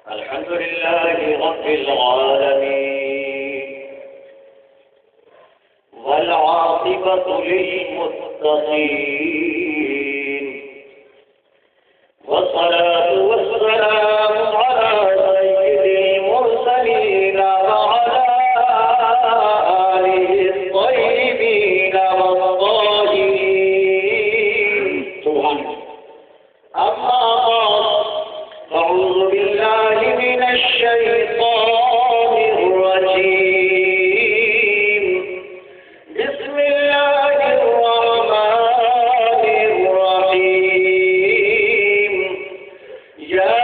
الحمد لله رب العالمين والعاقبة للمتقين والصلاة والسلام على سيد المرسلين وعلى آله الطيبين والطاهرين سبحان الله. أما بعد أعوذ بالله من الشيطان الرجيم. بسم الله الرحمن الرحيم. يا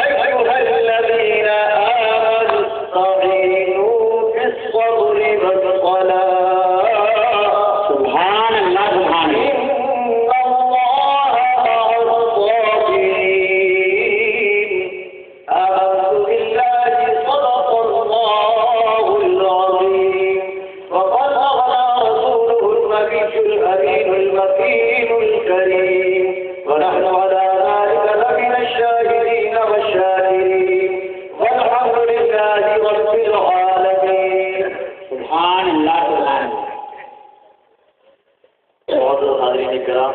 أيها الذين آمنوا استعينوا بالصبر والصلاة. سبحان الله سبحان الله. ونحن على ذلك لمن الشاهدين والشاكرين والحمد لله رب العالمين. سبحان الله سبحان الله. معزز حاضرین کرام،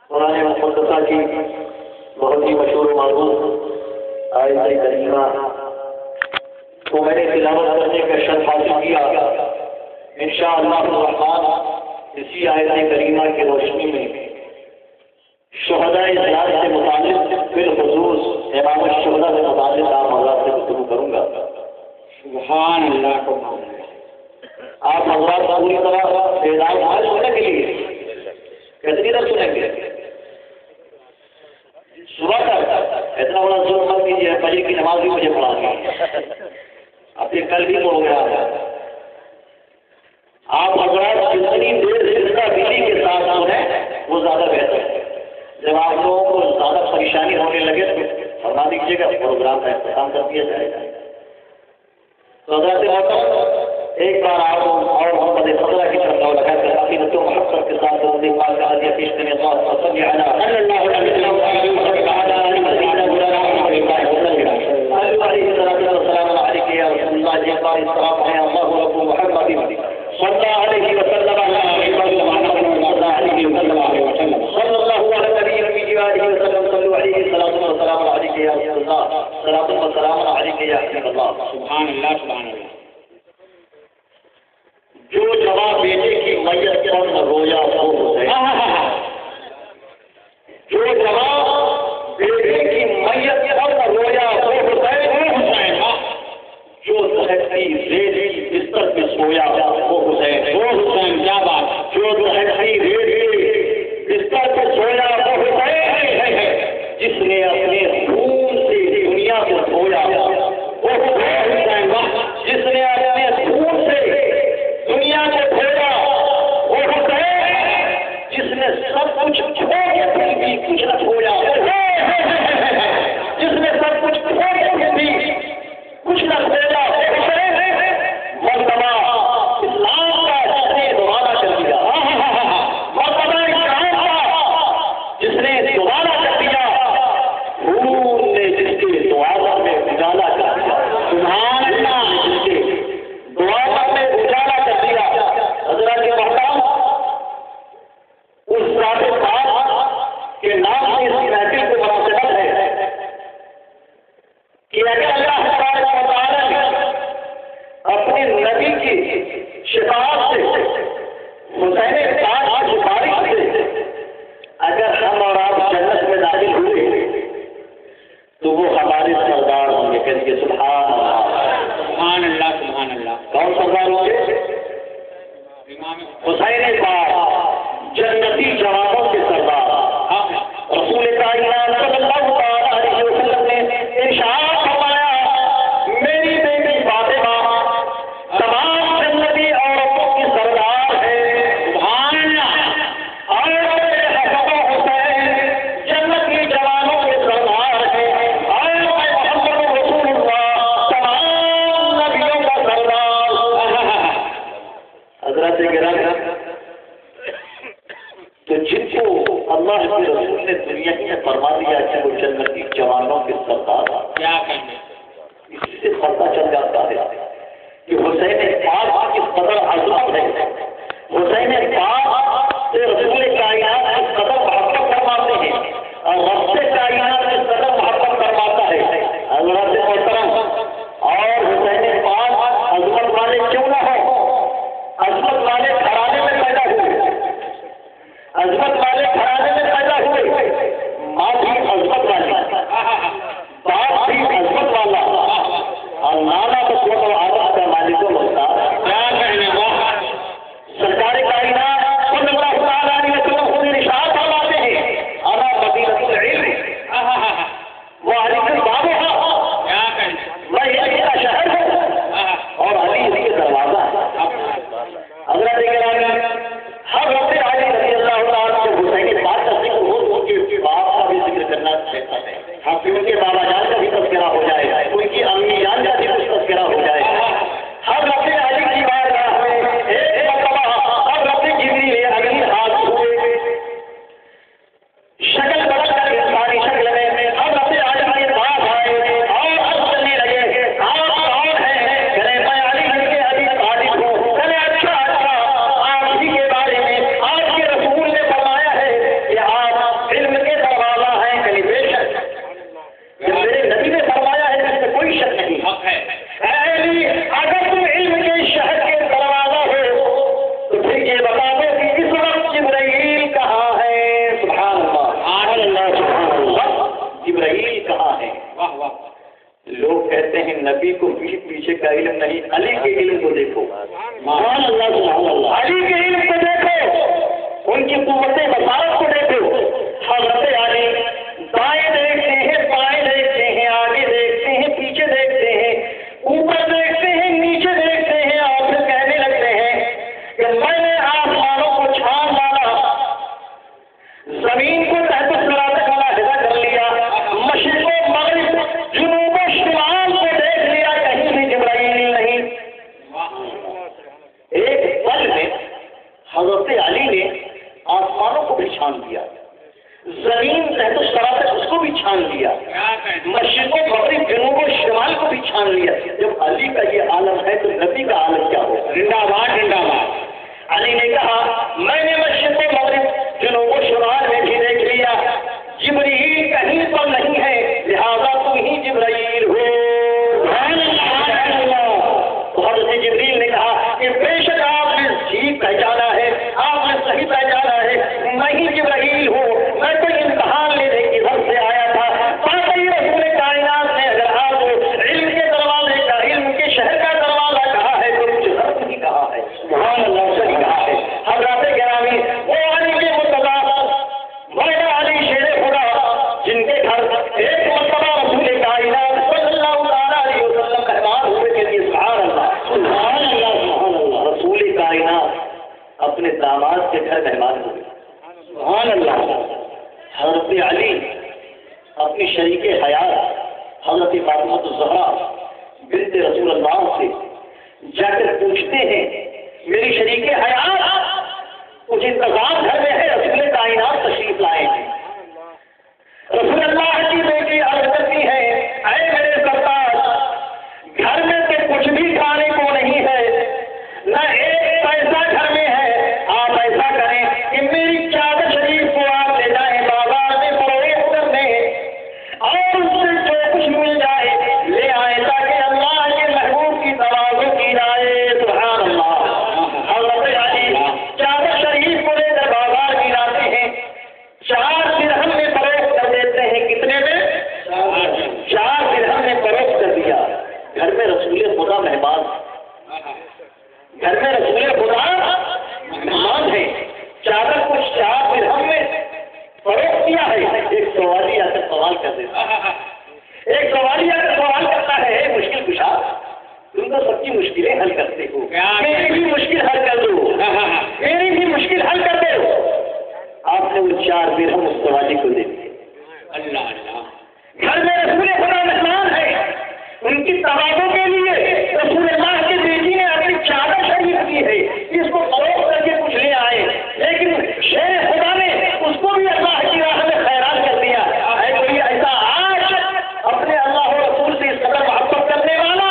قرآن مقدسہ کی بہت ہی مشہور و معروف آیت کریمہ کو میں نے تلاوت کرنے کا شرف حاصل کیا. انشاءاللہ الرحمن اسی آیت کریمہ کی روشنی میں شہداء اسلام سے متعلق بالخصوص امام الشہداء سے متعلق آپ حضرات سے گفتگو کروں گا. سبحان اللہ. آپ حضرات پوری طرح بیدار حال ہونے کے لیے کتنی دیر سنیں گے؟ صبح تک اتنا بڑا ظلم مت کیجیے، فجر کی نماز بھی مجھے پڑھا دی. اب یہ کل بھی تو ہو گیا ہے. آپ حضرات جتنی دیر زندہ دلی کے ساتھ ہیں وہ زیادہ بہتر ہے. جب آپ لوگوں کو زیادہ پریشانی ہونے لگے تو فرما دیجیے گا، پروگرام کا اختتام کر دیا جائے گا. تو حضرت محترم ایک بار آپ اور محمد فضلہ کی طرف لگا کر عقیدت و محبت کے ساتھ اردو پاک کا حدیث پیش کرنے صلی اللہ علیہ وسلم سبحان اللہ سبحان اللہ. جو جواب بیٹے کی میت پر رویا وہ حسین. جو جواب بیٹے کی میت پر رویا وہ حسین. جو زہر کی ریت بستر پہ سویا وہ حسین. وہ حسین کیا بات. جو زہر کی ریت بستر پہ سویا وہ حسین ہے. جس نے اپنے خون سے دنیا کو سویا وہ حسین. کہتے ہیں نبی کو پیچھے کا علم نہیں، علی کے علم کو دیکھو، سبحان اللہ سبحان اللہ، علی کے علم کو دیکھو، ان کی قوت بصارت کو دیکھو۔ حضرت علی دائیں دیکھتے ہیں، بائیں دیکھتے ہیں، آگے دیکھتے ہیں، پیچھے دیکھتے ہیں، اوپر دیکھتے ہیں، نیچے دیکھتے ہیں، اور پھر کہنے لگتے ہیں کہ میں نے آسمانوں کو چھان ڈالا، زمین کو تحت الصراط کا علیحدہ کر لیا، مشرق و مغرب، جنوب و شمال کو دیکھ لیا، کہیں بھی جبرائیل نہیں۔ ایک پل میں حضرت علی نے آسمانوں کو بھی چھان دیا، زمین تحت الصراط اس کو بھی چھان لیا، مشرق و مغرب، جنوب و شمال کو بھی چھان لیا۔ جب علی کا یہ عالم ہے تو نبی کا عالم کیا ہوگا؟ زندہ باد زندہ باد۔ علی نے کہا میں نے مشرق و مغرب، جنوب و شمال میں بھی دیکھ لیا، جبرائیل کہیں پر نہیں ہے، لہذا تم ہی جبرائیل ہو۔ تو حضرت جبریل نے کہا کہ بے شک آپ نے ٹھیک پہچانا ہے، آپ نے صحیح پہچانا ہے، میں ہی جبرائیل ہوں، میں کوئی امتحان لینے کی گھر سے آیا تھا تاکہ رسول کائنات نے اگر آپ کو علم کے دروازے کا، علم کے شہر کا دروازہ کہا ہے تو مجھے غلط نہیں کہا ہے، سبحان اللہ صحیح کہا ہے۔ حضرات گرامی، وہ علی کے مطلع مولا علی شیر خدا جن کے گھر ایک مرتبہ رسول کائنات صلی اللہ علیہ وسلم مہمان ہوئے کے لیے، سبحان اللہ سبحان اللہ سبحان اللہ، رسول کائنات اپنے داماد کے گھر مہمان ہوئے، سبحان اللہ۔ حضرت علی اپنی شریک حیات حضرت فاطمہ الزہرا بنت رسول اللہ سے جا کر پوچھتے ہیں میری شریک حیات کچھ انتظام گھر میں ہے، رسول کائنات تشریف لائے ہیں۔ رسول اللہ کی بیٹی عرض کرتی ہے اے میرے سرتاج، گھر میں تو کچھ بھی کھانے کو نہیں ہے، نہ ایک پیسہ گھر میں ہے، آپ ایسا کریں کہ میری چادر شریف کو آپ لے جائیں بازار میں فروخت کرنے اور اس سے جو کچھ مل جائے لے آئیں تاکہ اللہ کے محبوب کی تواضع کی جائے، سبحان اللہ۔ حضرت علی چادر شریف کو لے کر بازار میں لاتے ہیں، 4 درہم میں فروخت کر دیتے ہیں، کتنے میں؟ 4 درہم میں فروخت کر دیا۔ گھر میں رسول خدا مہمان، گھر میں رسول خدا مہمان ہے، چادر کو 4 درہم میں فروخت کیا ہے۔ ایک سوالی آ کر سوال کر دیتا ہے، ایک سوالی آ کر سوال کرتا ہے اے مشکل کشا، تم تو سب کی مشکلیں حل کرتے ہو، میری بھی مشکل حل کر دو، میری بھی مشکل حل کر دو۔ آپ نے وہ 4 درہم اس سوالی کو دے دیے۔ اللہ اللہ، گھر میں رسول خدا مہمان ہے، ان کی تواضع کے لیے رسول اللہ کی بیٹی نے اپنی چادر شریف کی ہے، اس کو فروخت کر کے کچھ لے آئے، لیکن شیر خدا نے اس کو بھی اللہ کی راہ میں خیرات کر دیا۔ ہے کوئی ایسا آج اپنے اللہ و رسول سے اس قدر محبت کرنے والا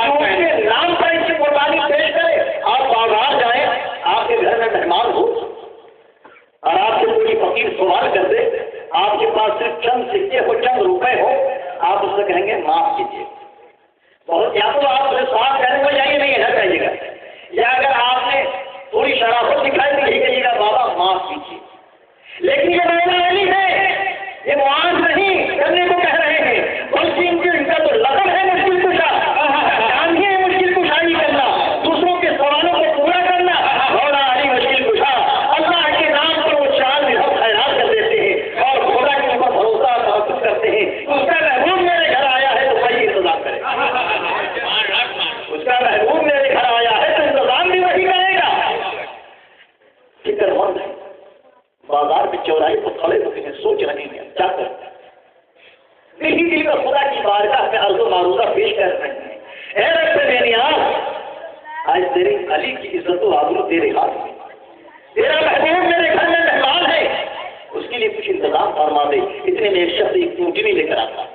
جو اس کے نام پر اس کی قربانی پیش کرے؟ آپ بازار جائیں، آپ کے گھر میں مہمان ہو اور آپ سے کوئی فقیر سوال کر دے، آپ کے پاس صرف چند سکے ہو، چند روپے ہو، آپ اس سے کہیں گے معاف کیجیے، بہت یا تو آپ اسے سوال کرنے کو جائیے نہیں ادھر کہیے گا، یا اگر آپ نے تھوڑی شرافت دکھائی تو یہی کہیے گا بابا معاف کیجیے۔ لیکن یہ مولا علی ہے، یہ معاف نہیں کرنے کو کہہ رہے ہیں، بلکہ ان کا تو لقب ہے مشکل کشا، جانیے مشکل کشائی کرنا، دوسروں کے سوالوں کو پورا کرنا، مولا علی مشکل کشا۔ اللہ کے نام پر وہ 4 درہم خیرات کر دیتے ہیں اور خدا کے اوپر بھروسہ محسوس کرتے ہیں، اس کا محبوب میرے گھر آیا ہے تو وہی انتظام کرے، اس کا محبوب میرے گھر آیا ہے تو انتظام بھی وہی کرے گا۔ فکر مند ہے، بازار میں چوراہے پر کھڑے ہوتے ہیں، سوچ رہے ہیں کیا کرتے ہیں، دل میں خدا کی بارگاہ میں عرض و معروضہ پیش کر رہے ہیں، اے رب بے نیاز، آج تیری علی کی عزت و آبرو تیرے ہاتھ میں، تیرا محبوب میرے گھر میں مہمان ہے، اس کے لیے کچھ انتظام فرما دے۔ اتنے میں ایک شخص ایک اونٹنی لے کر آتا ہے،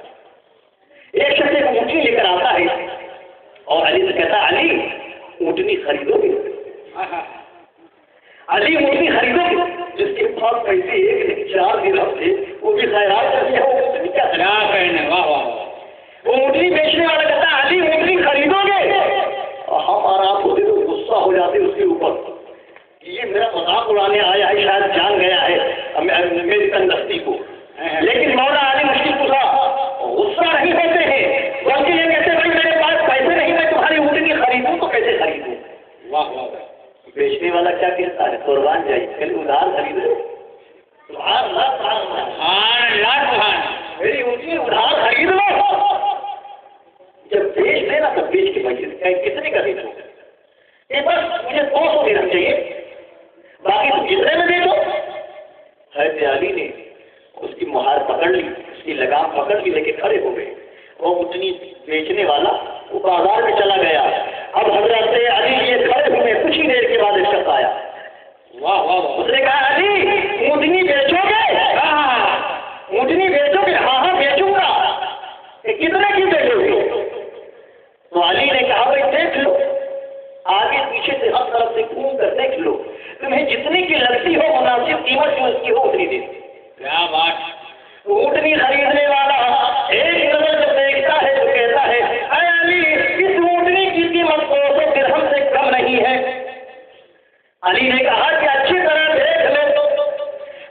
ایک شخص ایک اونٹنی لے کر آتا ہے اور علی سے کہتا ہے علی اونٹنی خریدو گے؟ علی اونٹنی خریدو گے؟ جس کے پاس پیسے 1-4 درہم تھے وہ بھی خیرات کر دیا، وہ اونٹنی کیا خیرات کرنے، واہ واہ، وہ اونٹنی بیچنے والا کہتا ہے علی اونٹنی خریدو گے؟ ہم اور آپ ہوتے تو غصہ ہو جاتے اس کے اوپر، یہ میرا مذاق اڑانے آیا ہے، شاید جان گیا ہے میری تندرستی کو، لیکن مولا علی مشکل کشا غصہ نہیں ہوتے ہیں، بلکہ یہ کہتے ہیں بھائی کتنے کا دے دو؟ یہ بس مجھے 200 درہم چاہیے، باقی تم جتنے میں دے دو۔ حضرت علی نے اس کی مہار پکڑ لی، اس کی لگام پکڑ لی، لے کے کھڑے ہو گئے۔ وہ اونٹنی بیچنے والا وہ بازار میں چلا گیا۔ اب حضرت علی یہ کھڑے ہوئے، کچھ ہی دیر کے بعد ایک شخص آیا، واہ واہ، اس نے کہا علی اونٹنی بیچو گے؟ اونٹنی بیچو گے؟ ہاں ہاں بیچوں گا۔ کتنے کی بیچو گے؟ تو علی نے کہا بھائی دیکھ لو، آگے پیچھے سے ہر طرف سے گھوم کر دیکھ لو، تمہیں جتنی کی لگتی ہو مناسب قیمت جو اس کی ہو اتنی دے۔ کیا بات! اونٹنی خریدنے والا ایک نظر جب دیکھتا ہے تو کہتا ہے اے علی اس اونٹنی کی قیمت 200 درہم سے کم نہیں ہے۔ علی نے کہا کہ اچھی طرح دیکھ لو،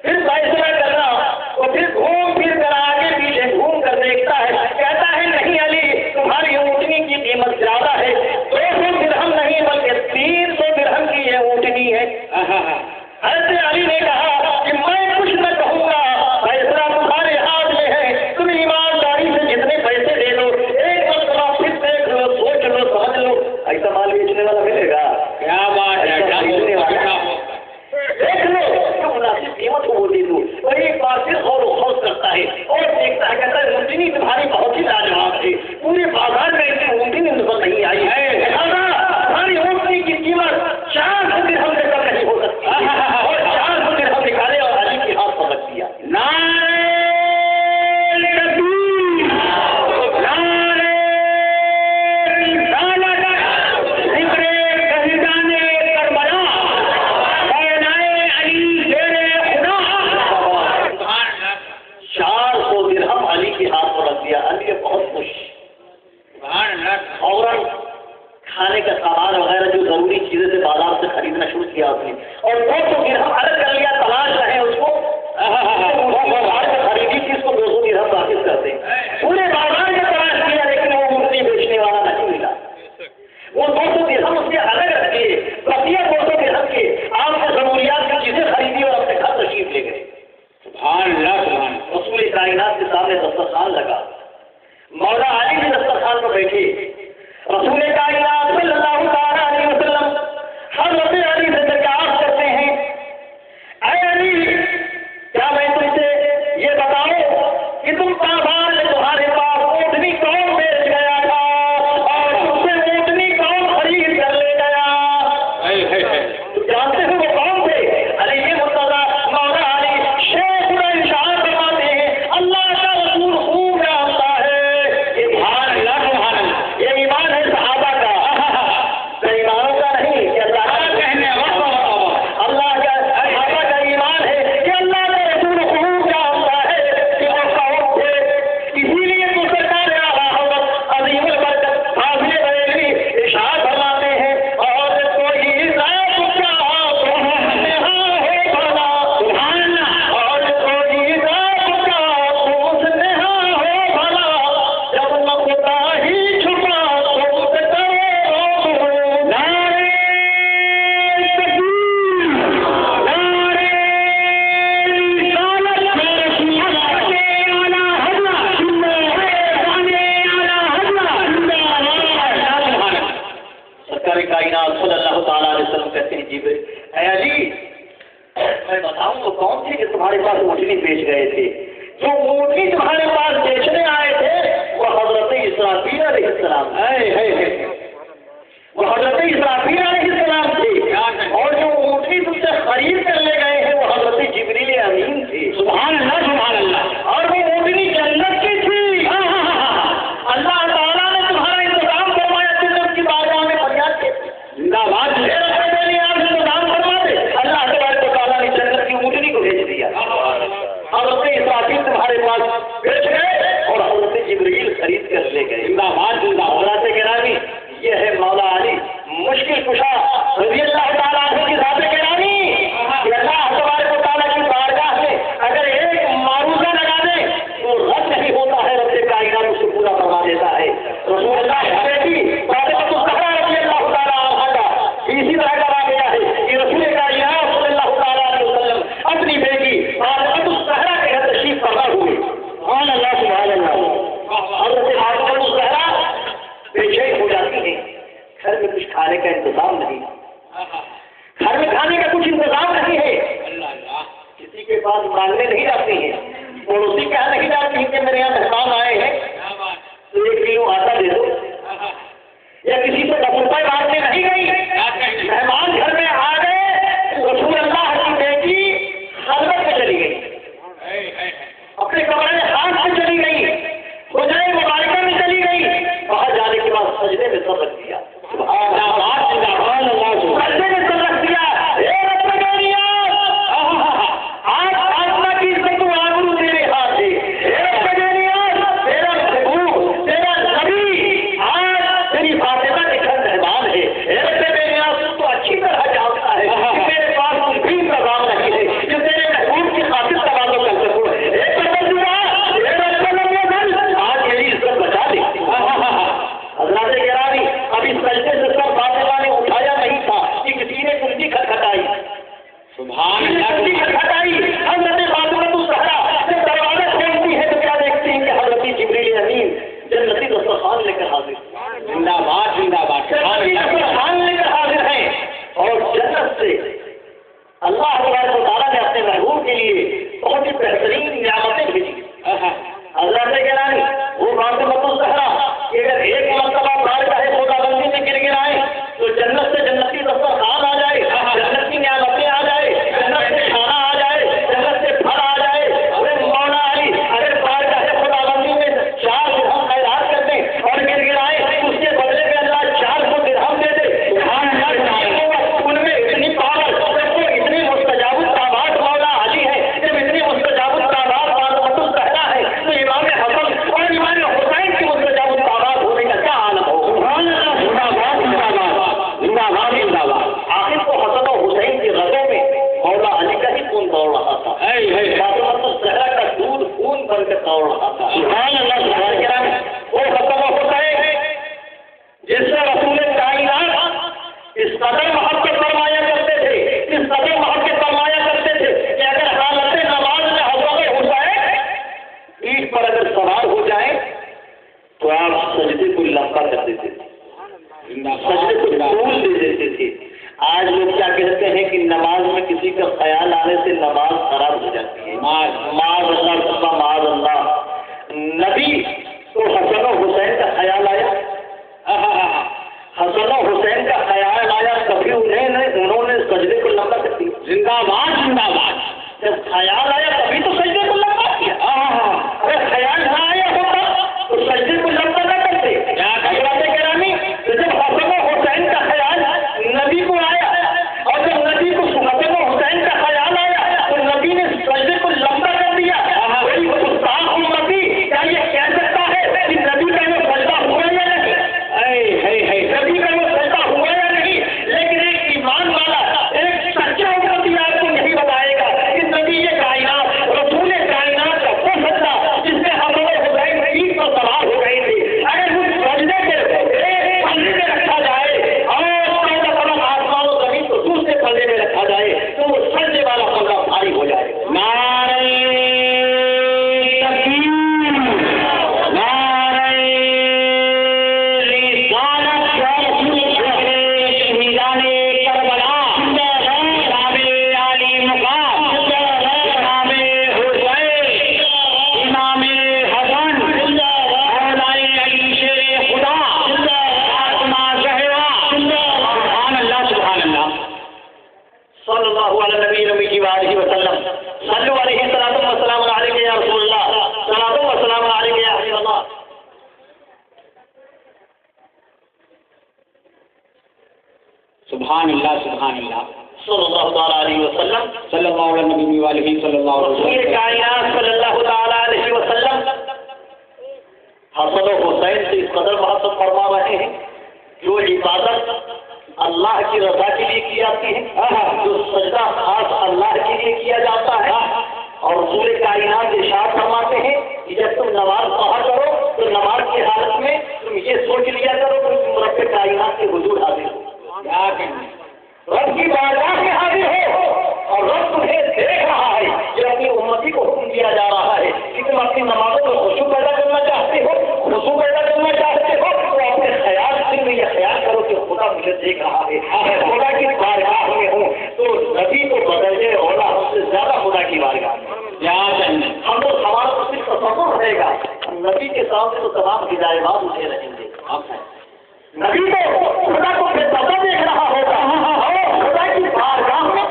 پھر فیصلہ کرنا۔ اور پھر گھوم پھر کر آگے پیچھے گھوم کر دیکھتا ہے، کہتا ہے نہیں علی تمہاری اونٹنی کی قیمت زیادہ ہے، 200 درہم نہیں بلکہ 300 درہم کی یہ اونٹنی ہے۔ حضرت علی نے کہا کہ میں کچھ نہ کہوں گا، فیصلہ تمہارے ہاتھ میں ہے، تم ایمانداری سے جتنے پیسے دے دو، ایک مرتبہ پھر دیکھ لو، سوچ لو، سمجھ لو، ایسا مال بیچنے والا ملے گا؟ کیا بات ہے! دیکھ لو جو مناسب قیمت ہو وہ دے دو۔ اور ایک بار پھر غور و خوض کرتا ہے اور دیکھتا ہے، کہتا ہے اونٹنی تمہاری بہت ہی لاجواب ہے، پورے بازار میں اتنی اونٹنی نظر نہیں آئی ہے، تمہاری اونٹنی کی قیمت 400 درہم سے کم نہیں ہو سکتی۔ اور 400 درہم نکالے اور علی کے ہاتھ پر رکھ دیا۔ کھانے کا سامان وغیرہ جو ضروری چیزیں سے بازار سے خریدنا شروع کیا اس نے، اور 200 درہم الگ کر لیا، تلاش رہے اس کو، بازار سے خریدی چیز کو 200 درہم واپس کرتے، پورے بازار میں تلاش کیا لیکن وہ اونٹنی بیچنے والا نہیں ملا۔ وہ 200 درہم اس کے الگ رکھے، بقیہ 200 درہم کے آپ کو ضروریات کی چیزیں خریدی اور اپنے گھر تشریف لے گئے۔ سبحان اللہ، سبحان اللہ۔ رسول کائنات کے سامنے دسترخوان لگا، مولا علی بھی دسترخوان پر بیٹھے، رسول کائنات صلی اللہ تعالیٰ علیہ وسلم حضرت علی سے درخواست کرتے ہیں، اے علی کیا میں تم سے یہ بتاؤں کہ تم بازار میں تمہارے پاس اونٹنی کون بیچ گیا تھا اور تم سے اونٹنی کون خرید کر لے گیا؟ تم جانتے ہو وہ کون تھے؟ علی یہ مرتضیٰ مولا علی شیخ الانشاد فرماتے ہیں اللہ کا رسول خوب جانتا ہے، یہ بھار یہ ایمان ہے صحابہ کا، ایمانوں کا نہیں کہ اللہ کا کہنے اللہ کا صحابہ کا ایمان ہے کہ اللہ کا رسول خوب جانتا ہے کہ وہ کون تھے۔ اسی لیے تو سرکار عظیم البرکت حافظ بریلوی ارشاد فرماتے ہیں اور کوئی ذات کا تو نہا ہے بھلا، سبحان اللہ، اور کوئی ذات کا تو نہا ہے بھلا، جب مقتا ہی چھپا تو اس کرو نعرے تکبیر، نعرے رسالت، سرکار کائنات صلی اللہ تعالیٰ علیہ وسلم کہتے ہیں جبریل اے علی میں بتاؤں تو کون تھے کہ تمہارے پاس اونٹنی بیچ گئے تھے؟ جو اونٹنی تمہارے پاس بیچنے آئے تھے وہ حضرت اسرافیل علیہ السلام، وہ حضرت اسرافیل علیہ السلام تھے، اور جو اونٹنی تم سے خرید کر لے گئے ہیں وہ حضرت جبریل امین تھے۔ سبحان اللہ، سبحان اللہ۔ اور وہ اونٹنی جنت کی تھی، اللہ تعالیٰ نے تمہارا انتظام فرمایا، جنت کی بارگاہ میں فریاد کی زندہ باد آپ انتظام فرما دے، اللہ تبارک و تعالیٰ نے جنت کی اونٹنی کو بھیج دیا، حضرت اسرافیل تمہارے پاس بیچ گئے اور حضرت جبریل خرید کر لے گئے۔ زندہ باد، زندہ باد۔ گرامی یہ ہے مولا علی مشکل کشا رضی اللہ تعالیٰ عنہ کی ذات گرامی کہ اللہ تبارک و تعالیٰ کی بارگاہ میں اگر ایک معروضہ لگا دے تو رد نہیں ہوتا ہے، رب کائنات اس کو پورا فرما دیتا ہے۔ رسول اللہ بیٹی فاطمہ الزہرا رضی اللہ تعالیٰ عنہا کا اسی طرح کا واقعہ ہے کہ رسول کائنات صلی اللہ تعالیٰ علیہ وسلم اپنی بیٹی فاطمہ الزہرا کے گھر تشریف فرما ہوئے، سبحان اللہ، سبحان اللہ، حضرت فاطمہ الزہرا بے چین ہو جاتی ہیں گرانی وہ فاطمہ الزہرا کہ اگر ایک مرتبہ بارگاہ خدا بندی میں گر گرائیں تو جنت سے جنتی دسترخوان آ جائے، جنت کی نعمتیں آ جائے، جنت سے کھانا آ جائے، جنت سے پھل آ جائے۔ ارے مولا علی اگر بارگاہ خدا بندی میں 4 درہم خیرات کر دیں اور گر گرائیں اس کے بدلے میں اللہ 400 درہم دے دے، ان میں اتنی پاور، جب وہ اتنی مستجاب الدعوات مولا علی ہے، جب اتنی مستجاب الدعوات فاطمہ الزہرا ہے تو امام حسن اور امام حسین کی مستجاب الدعوات ہونے کا کیا عالم ہو؟ سبحان اللہ، زندہ باد زندہ باد زندہ باد زندہ باد۔ آخر تو حسن و حسین کی رگوں میں مولا علی کا ہی خون دوڑ رہا تھا، فاطمہ الزہرا کا دودھ خون بن کے دوڑ رہا تھا۔ سبحان اللہ، سبحان اللہ۔ وہ حسن و حسین جس سے رسول کائنات اس قدر محبت فرمایا کرتے تھے، اس قدر محبت فرمایا کرتے تھے کہ اگر حالت نماز میں حضرت حسین اینٹ پر اگر سوار ہو جائیں تو آپ سجدے کو لمبا کر دیتے تھے، سجدے کو طول دے دیتے تھے۔ آج لوگ کیا کہتے ہیں کہ نماز میں کسی کا خیال آنے سے نماز خراب ہو جاتی ہے، معاذ اللہ معاذ اللہ۔ نبی تو حسن و حسین کا خیال آیا، حسن و حسین کا خیال آیا، کبھی انہوں نے سجدے کو لمبا کر دیا۔ زندہ باد زندہ باد۔ جب خیال آیا تبھی تو سجدے کو لمبا کیا، اگر خیال نہ آیا ہوتا تو سجدے کو لمبا نہ کرتے۔ حضرات گرامی، جب حسن و حسین کا خیال نبی کو آیا اور جب نبی کو حسن و حسین کا خیال آیا تو نبی نے سجدے کو لمبا کر دیا۔ وہی گستاخ امتی کیا یہ کہہ سکتا ہے کہ نبی کا وہ سجدہ ہوا یا نہیں؟ نبی کا وہ سجدہ ہوا یا نہیں؟ لیکن ایک ایمان والا، ایک سچا امتی آپ کو یہی بتائے گا کہ نبی یہ کائنات، رسول کائنات کا وہ سجدہ جس میں حسن و حسین عید پر سوار ہو گئی تھی، اگر اس سجدے کے ایک پلے میں رکھا جائے اور آسمان و زمین کو دوسرے پلے میں رکھا جائے تو وہ سجدے والا پلہ بھاری ہو جائے۔ صلی اللہ علیہ نبی رمی وآلہ وسلم صلو علیہ الصلوۃ والسلام علیہ یا رسول اللہ، صلوۃ والسلام علیہ یا حبیب اللہ۔ سبحان اللہ سبحان اللہ صلی اللہ تعالیٰ علیہ وسلم، صلی اللہ علیہ نبی علیہ صلی اللہ علیہ رسول وسلم۔ کائنات صلی اللہ تعالیٰ علیہ وسلم حسن و حسین سے اس قدر محبت فرما رہے ہیں جو عبادت اللہ کی رضا کے لیے کی جاتی ہے، جو سجدہ خاص اللہ کے لیے کیا جاتا ہے، اور رسول کائنات ارشاد فرماتے ہیں کہ جب تم نماز پڑھا کرو تو نماز کی حالت میں تم یہ سوچ لیا کرو کہ تم رب کائنات کے حضور حاضر ہو، کیا کہنا رب کی بارگاہ میں حاضر ہو اور رب تمہیں دیکھ رہا ہے۔ جو اپنی امتی کو حکم دیا جا رہا ہے کہ تم اپنی نمازوں میں خشوع پیدا کرنا چاہتے ہو، خشوع پیدا کرنا چاہتے ہو تو اپنے خیال دل میں یہ خیال کرو کہ خدا مجھے دیکھ رہا ہے، خدا کی بارگاہ میں ہوں تو نبی کو بدلنے اولا ہم سے زیادہ خدا کی بارگاہ میں کیا کہنا ہم لوگ ہمارا تو صرف تصور رہے گا، نبی کے سامنے تو تمام ہدایات اٹھے رہیں گے۔ نبی کو خدا کو بے پردہ دیکھ رہا ہوگا، اور خدا کی بارگاہ میں،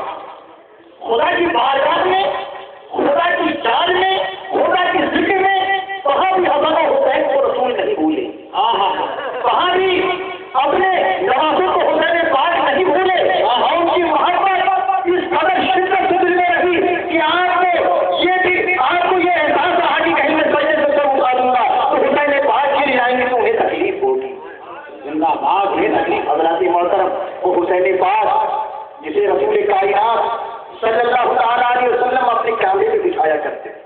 خدا کی بارگاہ میں، خدا کی چال میں، خدا کی ذکر میں کہاں بھی حسن و حسین کو رسول نہیں بھولے، کہاں بھی اپنے نوازوں کو حسین پاک نہیں بھولے، اور ان کی محبت اس قدر شدت سے دل میں رہی کہ آپ کو یہ احساس رہا کہ کہیں میں سجدے سے سر اٹھا دوں گا تو حسین پاک کے لیے آئیں گے تو انہیں تکلیف ہوگی، زندہ باد انہیں تکلیف۔ حضرات محترم، وہ حسین پاک جسے رسول کائنات صلی اللہ تعالیٰ علیہ وسلم اپنے کاندھے پہ بٹھایا کرتے تھے،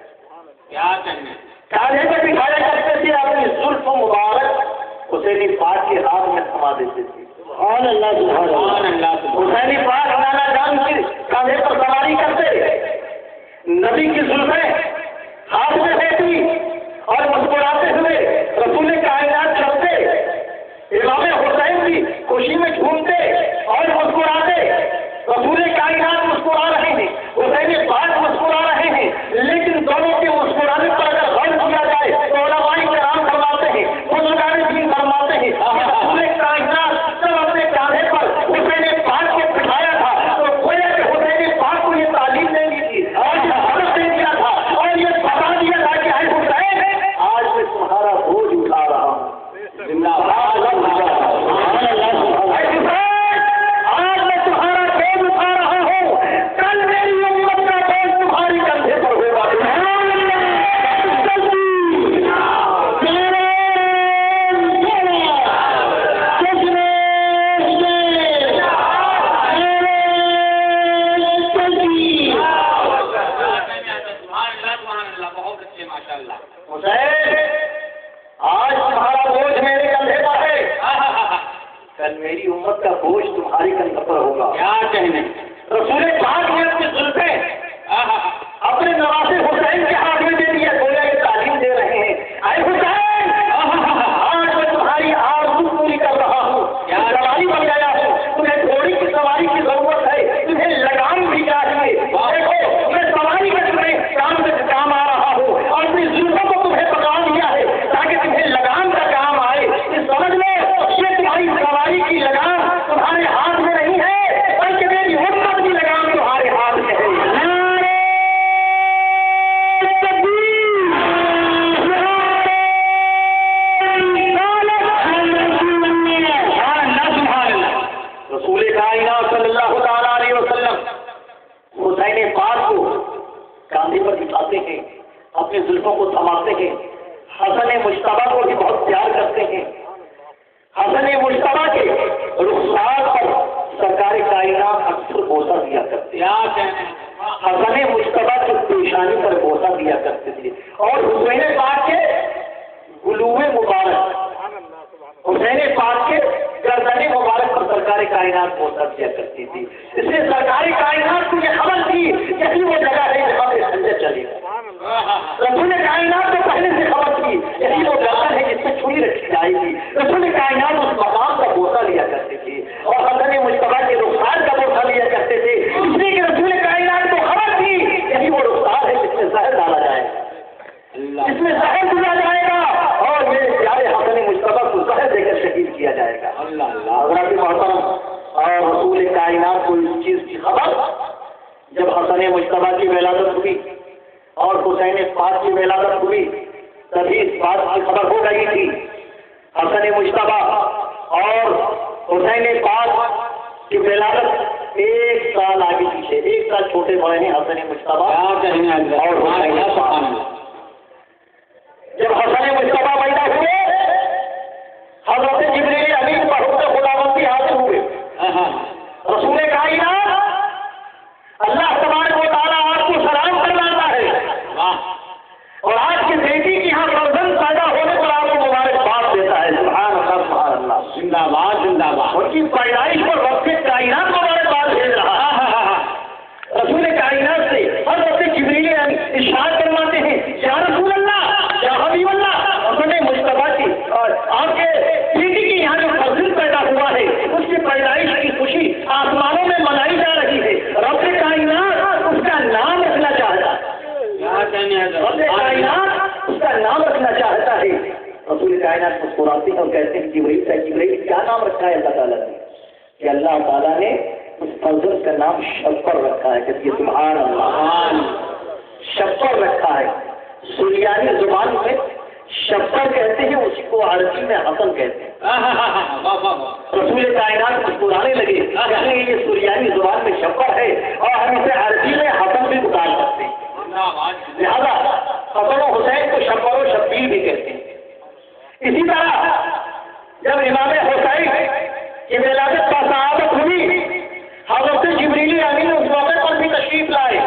کیا کہنا کاندھے پہ بٹھایا کرتے تھے، اپنی زلف مبارک حسین پاک کے ہاتھ میں تھما دیتے تھے۔ سبحان اللہ سبحان اللہ۔ حسین پاک نانا جان کے کاندھے پر سواری کرتے، نبی کی زلفیں ہاتھ میں دیتی اور مسکراتے ہوئے رسول کائنات چلتے، امام حسین کی خوشی میں جھومتے اور مسکراتے، رسول کائنات مسکرا رہے ہیں، حسین پاک مسکرا رہے ہیں، لیکن دونوں کے مسکرانے پر اگر غور کیا جائے تو علماء تمہارا بوجھ اٹھا رہا ہوں. زندہ باد سبحان اللہ. آج میں تمہارا بوجھ اٹھا رہا ہوں, کل میری امت کا بوجھ تمہاری کندھے پر ہوگا. آج تمہارا بوجھ میرے کندھے پر ہے, کل میری امت کا بوجھ تمہاری کندھے پر ہوگا. کیا کہنے. رسول پاک نے اپنے زلفے اپنے نواسے حسین کے ہاتھ میں دے دیا, گویا یہ تعلیم دے رہے ہیں, اے حسین آج میں تمہاری آرزو پوری کر رہا ہوں. سواری بن گیا ہوں, تمہیں گھوڑی کی سواری کی ضرورت ہے, تمہیں لگام بھی چاہیے. دیکھو میں سواری کا تمہیں کام سے کام آ رہا ہوں, اور اپنی زلفوں کو تمہیں پکڑا دیا ہے تاکہ تمہیں لگام کا کام آئے. سمجھ لو یہ تمہاری سواری کی لگام تمہارے ہاتھ میں نہیں ہے, بلکہ میری امت کی لگام تمہارے ہاتھ میں ہے. رسول کائنات صلی اللہ تعالیٰ علیہ وسلم حسین پاک کو کاندھے پر بٹھاتے ہیں, اپنے زلفوں کو تھماتے ہیں. حسن مجتبیٰ کو بھی بہت پیار کرتے ہیں. حسن مجتبیٰ کے رخسار پر سرکار کائنات اکثر بوسہ دیا کرتے ہیں. حسن مجتبیٰ کی پیشانی پر بوسہ دیا کرتے تھے, اور حسین پاک کے گلوے مبارک, حسین پاک کے گردن مبارک پر سرکار کائنات بوسہ دیا کرتی تھی. اس لیے سرکار کائنات کو یہ خبر تھی کہ وہ جگہ ہے جہاں پہ خنجر چلے گا. رسول کائنات کو پہلے سے خبر تھی یہی وہ جگہ ہے جس میں چھری رکھی جائے گی. رسول کائنات اس مقام کا بوسہ لیا کرتے تھے, اور حسن مجتبیٰ کے رخسار کا بوسہ لیا کرتے تھے, اس لیے کہ رسول کائنات کو خبر تھی یہی وہ رخسار ہے جس میں زہر ڈالا جائے گا, جس میں زہر دیا جائے گا, اور میرے پیارے حسن مجتبیٰ کو زہر دے کر شہید کیا جائے گا. حضرات محترم, اور رسول کائنات کو اس چیز کی خبر جب حسن مجتبیٰ کی ولادت ہوئی اور حسین پاک کی ولادت ہوئی, تبھی اس بات کی خبر ہو گئی تھی. حسن مجتبیٰ اور حسین پاک کی ولادت 1 سال آگے پیچھے, 1 سال چھوٹے بڑے ہیں حسن مجتبیٰ اور حسین پاک. جب حسن مجتبیٰ پیدا ہوئے, حضرت جبریل امین پر حکم خداوندی حاضر ہوئے. رسول کائنات اللہ تبارک و تعالیٰ آپ کو سلام کرواتا ہے, اور آج کی بیٹی کی یہاں فرزند پیدا ہونے پر آپ کو مبارکباد دیتا ہے. سبحان اللہ سبحان اللہ, زندہ باد زندہ باد. ان کی پیدائش پر رب کائنات مبارکباد بھیج رہا ہے. رسول کائنات سے حضرت جبریل ارشاد فرماتے ہیں, یا رسول اللہ, یا حبیب اللہ, حسن مجتبیٰ کی اور آپ کے بیٹی کی یہاں جو فرزند پیدا ہوا ہے اس کی پیدائش کی خوشی آسمانوں میں منائی جا رہی ہے. رب کائنات اس کا نام رکھنا چاہتا ہے. رب کائنات اس کا نام رکھنا چاہتا ہے. رسول کائنات مسکراتے ہیں اور کہتے ہیں جبریل کیا نام رکھا ہے اللہ تعالیٰ نے؟ کہ اللہ تعالیٰ نے اس فرزند کا نام شفر رکھا ہے. کہ سبحان اللہ, شفر رکھا ہے. سریانی زبان میں شفر کہتے ہیں, اسی کو عربی میں حسن کہتے ہیں. رسول کائنات مسکرانے لگے, کہنے یہ سریانی زبان میں شفر ہے اور ہم اسے عربی میں حسن بھی پکار سکتے ہیں. لہذا حسن و حسین کو شفر و شبیر بھی کہتے ہیں. اسی طرح جب امام حسین کی ولادت کا سعادت ہوئی, حضرت جبریل امین اس موقع پر بھی تشریف لائے,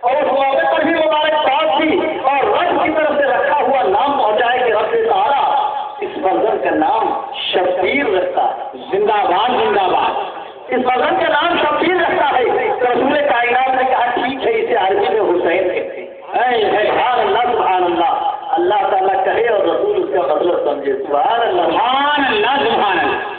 اور اس موقع پر بھی مبارکباد دی, اور رب کی طرف سے رکھا ہوا نام پہنچائے کہ رب تعالیٰ اس فرزند کا نام شبیر رکھتا ہے. زندہ باد زندہ باد. اس فرزند کا نام شبیر رکھتا ہے. تو رسول کائنات نے کہا ٹھیک ہے, اسے عربی میں حسین کہتے ہیں. سبحان اللہ سبحان اللہ. اللہ تعالیٰ کہے اور رسول اس کا مطلب سمجھے. سبحان اللہ سبحان اللہ سبحان اللہ.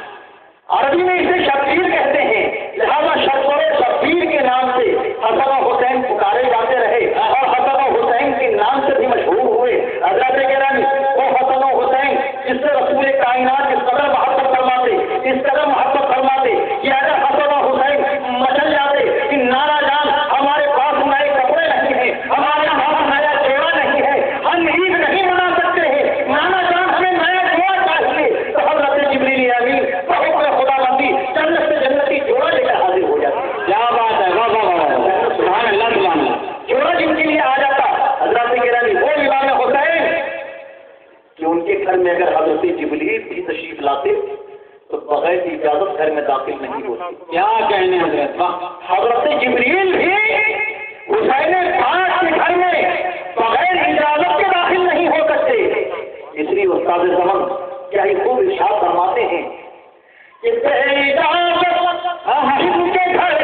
عربی میں اسے شبیر کہتے ہیں. لہذا شبیر کے نام سے حسن و حسین پکارے جاتے رہے, اور حسن و حسین کے نام سے بھی مشہور ہوئے. حضرت گرامی, وہ حسن و حسین جس سے رسول کائنات اس قدر محبت فرماتے, اس قدر محبت فرماتے کہ اگر حسن و حسین مچل جاتے کہ نانا جان ہمارے پاس نئے کپڑے نہیں ہیں, ہمارے پاس نیا چہرہ نہیں ہے, ہم عید نہیں منا سکتے ہیں, نانا جان گھر میں اگر حضرت جبریل بھی تشریف لاتے تو بغیر اجازت گھر میں داخل نہیں ہوتے. کیا کہنے حضرت. حضرت جبریل بھی حسین پاک کے گھر میں بغیر اجازت کے داخل نہیں ہو سکتے. اس لیے استاد زمان کیا ہی خوب ارشاد فرماتے ہیں کہ اجازت ان کے گھر